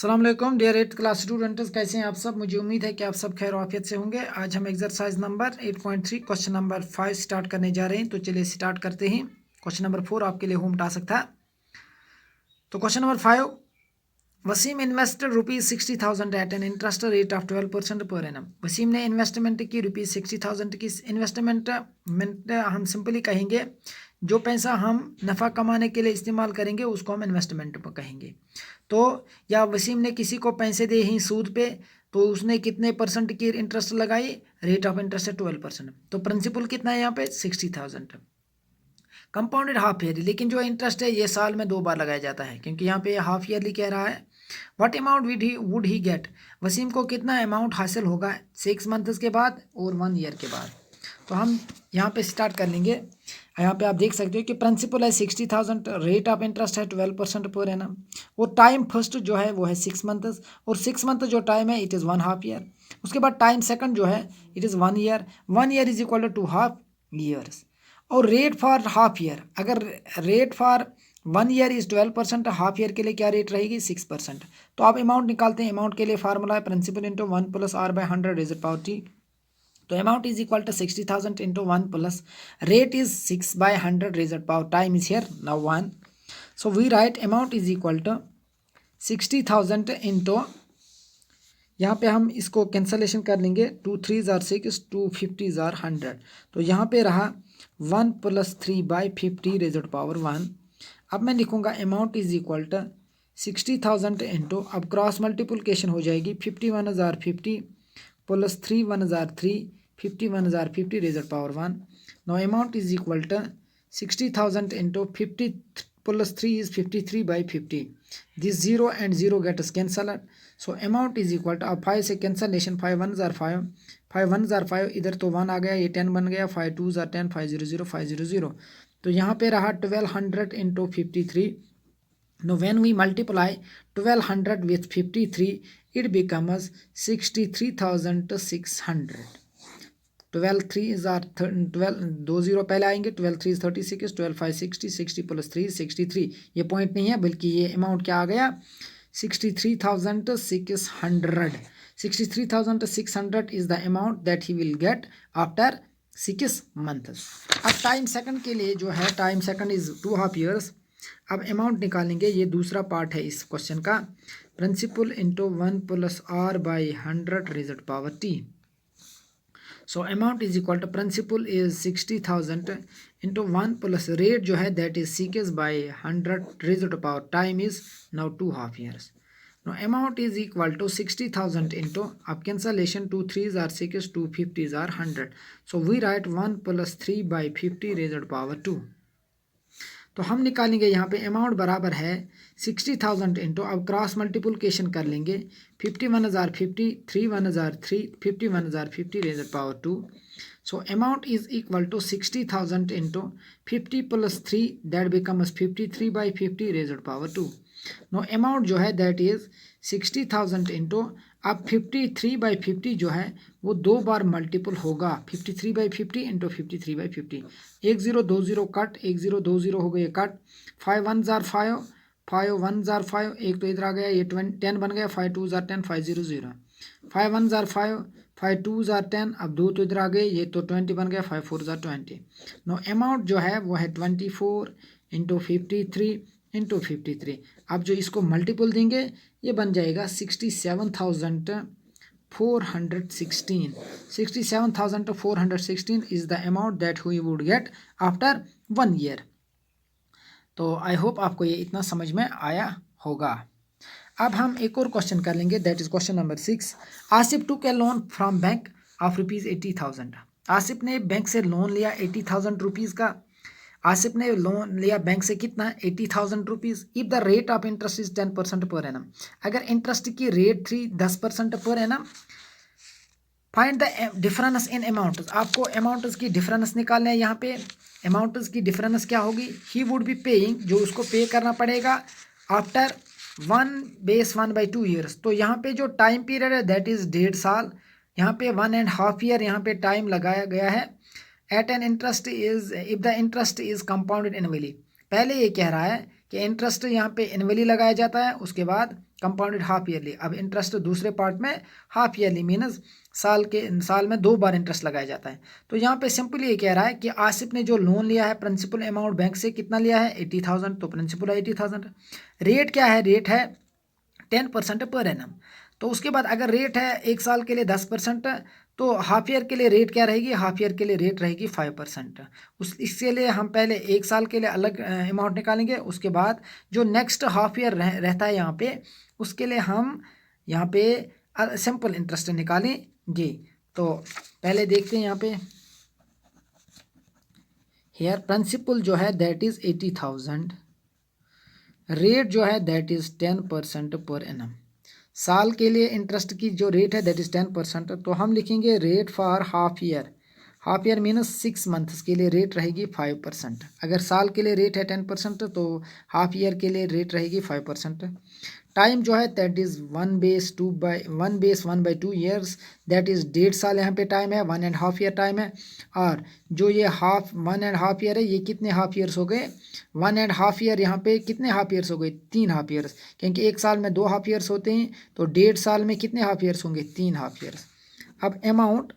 अस्सलाम वालेकुम dear 8th class students, कैसे हैं आप सब। मुझे उम्मीद है कि आप सब खैर आफियत से होंगे। आज हम exercise number 8.3 question number 5 start करने जा रहे हैं। तो चलिए स्टार्ट करते हैं। क्वेश्चन नंबर 4 आपके लिए होम टास्क था। तो question number 5, Waseem invested ₹60,000 at an interest rate of 12% per annum. Wasim ने इन्वेस्टमेंट की ₹60,000 की इन्वेस्टमेंट हम सिंपली कहेंगे जो पैसा हम नफ़ा कमाने के लिए इस्तेमाल करेंगे उसको हम इन्वेस्टमेंट पर कहेंगे। तो या वसीम ने किसी को पैसे दे ही सूद पे, तो उसने कितने परसेंट की इंटरेस्ट लगाई, रेट ऑफ इंटरेस्ट है 12%। तो प्रिंसिपल कितना है यहाँ पे 60,000। कंपाउंडेड हाफ ईयरली, लेकिन जो इंटरेस्ट है ये साल में 2 बार लगाया जाता है क्योंकि यहाँ पे हाफ ईयरली कह रहा है। What amount would he get, Waseem को कितना अमाउंट हासिल होगा 6 मंथ्स के बाद और 1 ईयर के बाद। तो हम यहाँ पे स्टार्ट कर लेंगे। यहाँ पे आप देख सकते हो कि प्रिंसिपल है 60,000, रेट ऑफ इंटरेस्ट है 12% पर एनम, और टाइम फर्स्ट जो है वो है 6 मंथ्स, और 6 मंथ जो टाइम है इट इज़ 1 हाफ ईयर। उसके बाद टाइम सेकंड जो है it is 1 year. 1 year is equal to 2.5 years. और रेट फॉर हाफ ईयर, अगर rate for 1 year is 12%, half year के लिए क्या रेट रहेगी 6%। तो आप अमाउंट निकालते हैं। अमाउंट के लिए फार्मूला है principal into 1 + r/100 raised power t। तो amount is equal to 60,000 into 1 plus rate is 6/100 raised power, time is here now 1। So we write amount is equal to 60,000 into, यहाँ पे हम इसको कैंसलेशन कर लेंगे, 2 3 जार 6, 2 50 जार 100। तो यहाँ पे रहा 1 + 3/50 रेज़ड पावर 1। अब मैं लिखूँगा amount is equal to 60,000 into, अब क्रॉस मल्टीप्लिकेशन हो जाएगी, 51,050 + 3 1,003, 51,050 raised power 1। No amount is equal to 60,000 into 50 + 3 is 53/50। This 0 and 0 gets cancelled। So amount is equal to, अब 5 से कैंसलेशन, 5 1 जार 5, 5 1 जार 5, इधर तो 1 आ गया, ये 10 बन गया, 5 2 जार 10, 5 0 0 5 0 0। तो यहाँ पे रहा 1200 into 53। No when we multiply 1200 with 53 it becomes 63,600। 12 3 जार 12, 2 0 पहले आएंगे, 12 3 is 36, 12 5 60, 60 + 3 63। ये पॉइंट नहीं है बल्कि ये अमाउंट क्या आ गया 63,600। 63,600 is the amount that he will get after 6 months। अब टाइम सेकंड के लिए जो है, टाइम सेकंड इज 2.5 years। अब अमाउंट निकालेंगे, ये दूसरा पार्ट है इस क्वेश्चन का। Principal into 1 + r/100 raised power t। So amount is equal to, principal is 60,000 into 1 plus rate जो है that is 6/100 raised power, time is now 2.5 years। Now amount is equal to 60,000 into, अब cancellation, 2 3 are 6, 2 50 are 100। So we write 1 + 3/50 raised power 2। तो हम निकालेंगे यहाँ पे amount बराबर है 60,000 इंटू, अब क्रॉस मल्टीप्लिकेशन कर लेंगे, 51,050, 3 51,050 raised power 2। So amount is equal to 60,000 into 50 + 3 that becomes 53/50 raised power 2। No amount जो है दैट इज 60,000 इंटू, अब 53/50 जो है वो 2 बार मल्टीपल होगा, 53/50 इंटू 53/50। 1 0 2 0 कट, 1 0 2 0 हो गए कट, 5 1 जार 5, 5 1 जार 5, एक तो इधर आ गया, ये 10 बन गया, 5 2 जार 10, 5 0 0, 5 1 जार 5, 5 2 जार 10, अब 2 तो इधर आ गए, ये तो 20 बन गया, 5 4 जार 20। नो अमाउंट जो है वो है 24 इंटू 53 इंटू 53। अब जो इसको मल्टीपल देंगे ये बन जाएगा 67,416। 67,416 is the amount that we would get after 1 year. तो आई होप आपको ये इतना समझ में आया होगा। अब हम एक और क्वेश्चन कर लेंगे, that is question number 6। Asif took A loan from bank of ₹80,000। Asif ने बैंक से लोन लिया 80,000 रुपीज़ का। आसिफ ने लोन लिया बैंक से कितना 80,000 rupees. If the rate of interest is 10% per annum, अगर इंटरेस्ट की रेट थी 10% per annum, find the difference in amount. आपको अमाउंट्स की डिफरेंस निकालना है। यहाँ पे अमाउंट्स की डिफरेंस क्या होगी, ही वुड बी पेइंग, जो उसको पे करना पड़ेगा आफ्टर 1/2 years। तो यहाँ पे जो टाइम पीरियड है दैट इज 1.5 साल, यहाँ पे 1.5 year यहाँ पे टाइम लगाया गया है। At an interest is, if the interest is compounded annually, पहले ये कह रहा है कि इंटरेस्ट यहाँ पे एनुअली लगाया जाता है, उसके बाद कंपाउंडेड हाफ ईयरली। अब इंटरेस्ट दूसरे पार्ट में हाफ ईयरली मीनस साल में 2 बार इंटरेस्ट लगाया जाता है। तो यहाँ पे सिंपली ये कह रहा है कि आसिफ ने जो लोन लिया है प्रिंसिपल अमाउंट बैंक से कितना लिया है 80,000, तो प्रिंसिपल है 80,000। रेट क्या है, रेट है 10% पर एनम। तो उसके बाद अगर रेट है 1 साल के लिए 10%, तो हाफ ईयर के लिए रेट क्या रहेगी, हाफ ईयर के लिए रेट रहेगी 5%। इसके लिए हम पहले 1 साल के लिए अलग अमाउंट निकालेंगे, उसके बाद जो नेक्स्ट हाफ ईयर रहता है यहाँ पे उसके लिए हम यहाँ पे सिंपल इंटरेस्ट निकालेंगे। तो पहले देखते हैं यहाँ पे हेयर प्रिंसिपल जो है दैट इज 80,000, रेट जो है दैट इज 10% पर एनम। साल के लिए इंटरेस्ट की जो रेट है दैट इज 10%, तो हम लिखेंगे rate for half year, half year मीनस 6 months के लिए रेट रहेगी 5%। अगर साल के लिए रेट है 10% तो हाफ ईयर के लिए रेट रहेगी 5%। टाइम जो है that is 1/1/2 years, that is 1.5 साल यहाँ पे टाइम है, 1.5 ईयर टाइम है। और जो ये 1.5 ईयर है ये कितने हाफ ईयर्स हो गए, 1.5 ईयर यहाँ पे कितने हाफ ईयर्स हो गए, 3 हाफ ईयर्स, क्योंकि 1 साल में 2 हाफ ईयर्स होते हैं, तो 1.5 साल में कितने हाफ ईयर्स होंगे, 3 हाफ ईयर्स। अब अमाउंट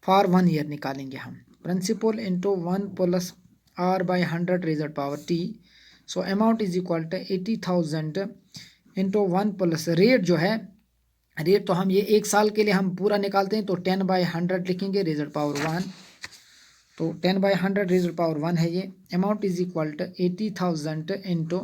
फॉर 1 ईयर निकालेंगे हम, principal into 1 plus r by 100 raised power t। So amount is equal to 80,000 into 1 plus rate जो है, रेट तो हम ये 1 साल के लिए हम पूरा निकालते हैं, तो 10/100 लिखेंगे रेज़ड पावर 1। तो 10/100 रेज़ड पावर 1 है ये। Amount is equal to 80,000 into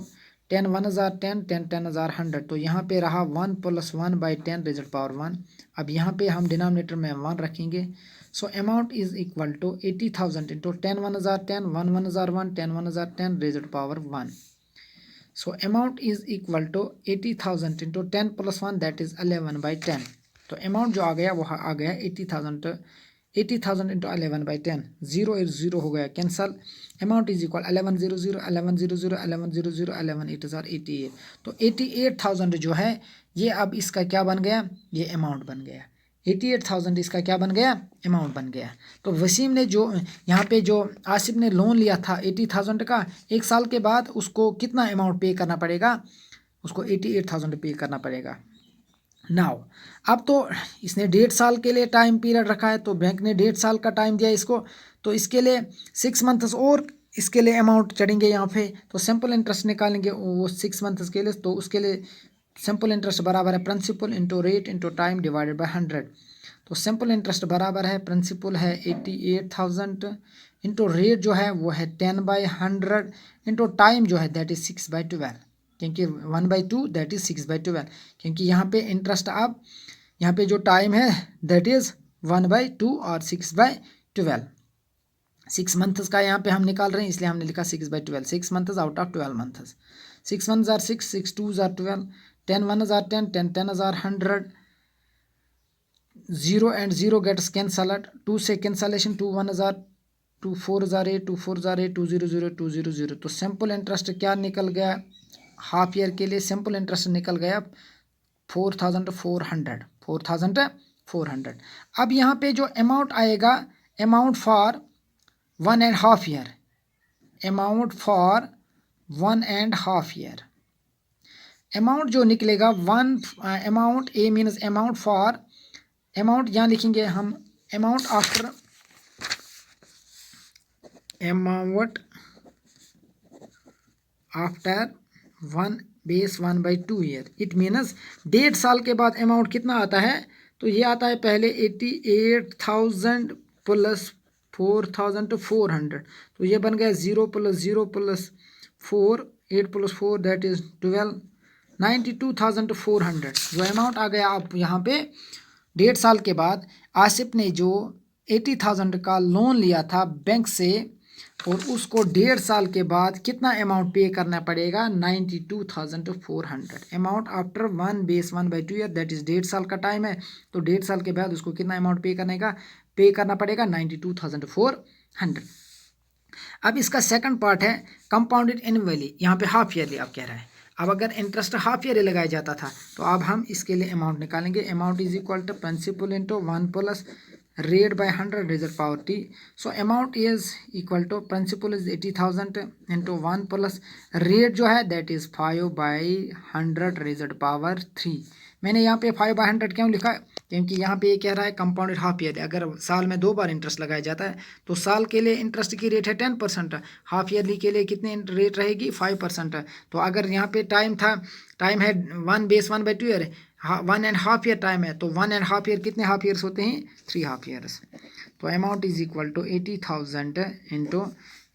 10 1 हज़ार 10 10 10 हज़ार 100, तो यहाँ पे रहा 1 प्लस 1/10 रेज़ड पावर 1। अब यहाँ पे हम डिनोमिनेटर में 1 रखेंगे। So amount is equal to 80,000 into 10 1 हज़ार 10 1 1 हज़ार 1 10 1 हज़ार 10 raised power 1। So amount is equal to 80,000 into 10 plus 1 that is 11/10। तो अमाउंट जो आ गया वो आ गया 80,000 इंटू 11/10, 0 0 हो गया कैंसल। अमाउंट इज इक्वल 1100 1100 1100 11 8 हज़ार 88। तो 88,000 जो है ये अब इसका क्या बन गया, ये अमाउंट बन गया। 88,000 इसका क्या बन गया, अमाउंट बन गया। तो वसीम ने जो यहाँ पे जो आसिफ ने लोन लिया था 80,000 का, 1 साल के बाद उसको कितना अमाउंट पे करना पड़ेगा, उसको 88,000 पे करना पड़ेगा। नाउ अब तो इसने 1.5 साल के लिए टाइम पीरियड रखा है, तो बैंक ने 1.5 साल का टाइम दिया इसको, तो इसके लिए 6 मंथ्स और इसके लिए अमाउंट चढ़ेंगे यहाँ पे। तो सिंपल इंटरेस्ट निकालेंगे वो 6 मंथ्स के लिए, तो उसके लिए सिंपल इंटरेस्ट बराबर है principal into rate into time divided by 100। तो सिंपल इंटरेस्ट बराबर है प्रिंसिपल है 88,000 इंटू रेट जो है वो है 10/100 इंटू टाइम जो है दैट इज 6/12, क्योंकि 1/2 दैट इज 6/12, क्योंकि यहाँ पे इंटरेस्ट अब यहाँ पे जो टाइम है दैट इज 1/2 और 6/12। 6 मंथ्स का यहाँ पे हम निकाल रहे हैं इसलिए हमने लिखा 6/12, 6 मंथ्स आउट ऑफ 12 मंथ्स। 6 1 हज़ार 6 6 2 हज़ार 12 10 1 हज़ार 10 10 10 हज़ार 100, 0 and 0 gets cancelled, 2 से कैंसलेशन 2 1 हज़ार 2 4 हज़ार 8 2 4 हज़ार 8 2 0 0 2 0 0। तो सिंपल इंटरेस्ट क्या निकल गया हाफ ईयर के लिए, सिंपल इंटरेस्ट निकल गया 4,400। अब यहाँ पे जो अमाउंट आएगा, amount for 1.5 year, amount for 1.5 year, amount जो निकलेगा amount A means amount for, amount यहाँ लिखेंगे हम amount after, amount after 1/2 year, it means 1.5 साल के बाद अमाउंट कितना आता है, तो ये आता है पहले 88,000 प्लस 4,400, तो ये बन गया 0 + 0 + 4 8 + 4 दैट इज 12 92,400 जो अमाउंट आ गया। आप यहाँ पे 1.5 साल के बाद आसिफ ने जो 80,000 का लोन लिया था बैंक से, और उसको 1.5 साल के बाद कितना अमाउंट पे करना पड़ेगा 92,400। Amount after 1/2 year that is 1.5 साल का टाइम है, तो 1.5 साल के बाद उसको कितना अमाउंट पे करना पड़ेगा 92,400। अब इसका सेकंड पार्ट है कंपाउंडेड एनुअली, यहाँ पे हाफ ईयरली आप कह रहा है। अब अगर इंटरेस्ट हाफ ईयरली लगाया जाता था तो अब हम इसके लिए अमाउंट निकालेंगे। Amount is equal to principal into 1 plus rate by 100 raised power t. So amount is equal to principal is 80,000 into 1 plus rate जो है that is 5 by 100 raised power 3. मैंने यहाँ पे 5 by 100 क्यों लिखा? क्योंकि यहाँ पे ये कह रहा है कंपाउंडेड हाफ ईयर, अगर साल में 2 बार इंटरेस्ट लगाया जाता है तो साल के लिए इंटरेस्ट की रेट है 10%, हाफ ईयरली के लिए कितने रेट रहेगी 5%. तो अगर यहाँ पे टाइम है 1/2 ईयर, 1.5 ईयर टाइम है, तो 1.5 ईयर कितने हाफ ईयर्स होते हैं 3 हाफ ईयर्स. तो amount is equal to 80,000 into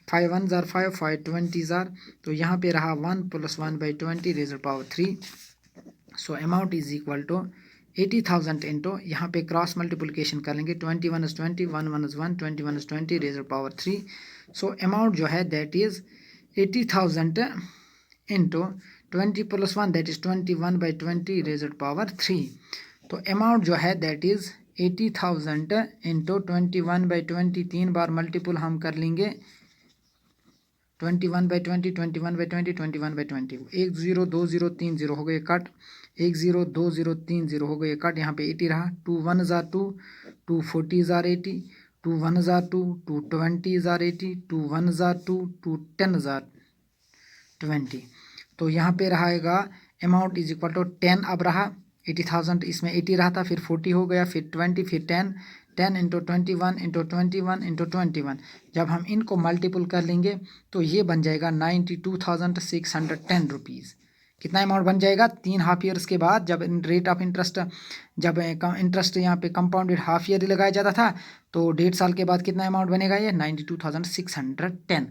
5 1 जार 5 5 20 जार. तो यहाँ पे रहा 1 + 1/20 raised power 3. So amount is equal to 80,000 into यहाँ पे क्रॉस मल्टीप्लिकेशन कर लेंगे 21 is 20 1 1 is 1 21 is 20 raised power 3. So amount जो है that is 80,000 into 20 + 1 that is 21/20 raised power 3. तो अमाउंट जो है दैट इज 80,000 इंटू 21/20 3 बार मल्टीपल हम कर लेंगे 21/20 21/20 21/20. 1 0 2 0 3 0 हो गए कट, 1 0 2 0 3 0 हो गए कट. यहाँ पे 80 रहा. 2 1 jar 2 2 40 jar 80 2 1 jar 2 2 20 jar 80 2 1 jar 2 2 10 jar 20. तो यहाँ पे रहेगा अमाउंट इज इक्वल टू 10. अब रहा 80,000, इसमें 80 रहा था, फिर 40 हो गया, फिर 20, फिर 10 10 इंटू 21 इंटू 21 इंटू 21. जब हम इनको मल्टीपल कर लेंगे तो ये बन जाएगा 92,610 रुपीज़. कितना अमाउंट बन जाएगा 3 हाफ ईयर्स के बाद, जब रेट ऑफ इंटरेस्ट जब इंटरेस्ट यहाँ पे कंपाउंडेड हाफ ईयर लगाया जाता था, तो 1.5 साल के बाद कितना अमाउंट बनेगा ये 92,610.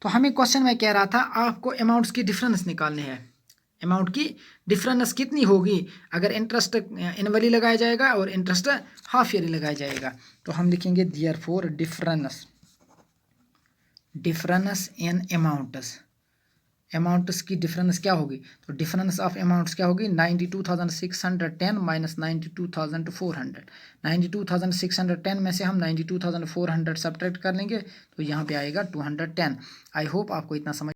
तो हमें क्वेश्चन में कह रहा था आपको अमाउंट्स की डिफरेंस निकालने हैं. अमाउंट की डिफरेंस कितनी होगी अगर इंटरेस्ट एनुअली लगाया जाएगा और इंटरेस्ट हाफ ईयरली लगाया जाएगा. तो हम लिखेंगे देयरफॉर डिफरेंस इन अमाउंट्स की डिफरेंस क्या होगी. तो डिफरेंस ऑफ अमाउंट्स क्या होगी 92,610 माइनस 92,400. 92,610 में से हम 92,400 सब्ट्रैक्ट कर लेंगे तो यहाँ पे आएगा 210. आई होप आपको इतना समझ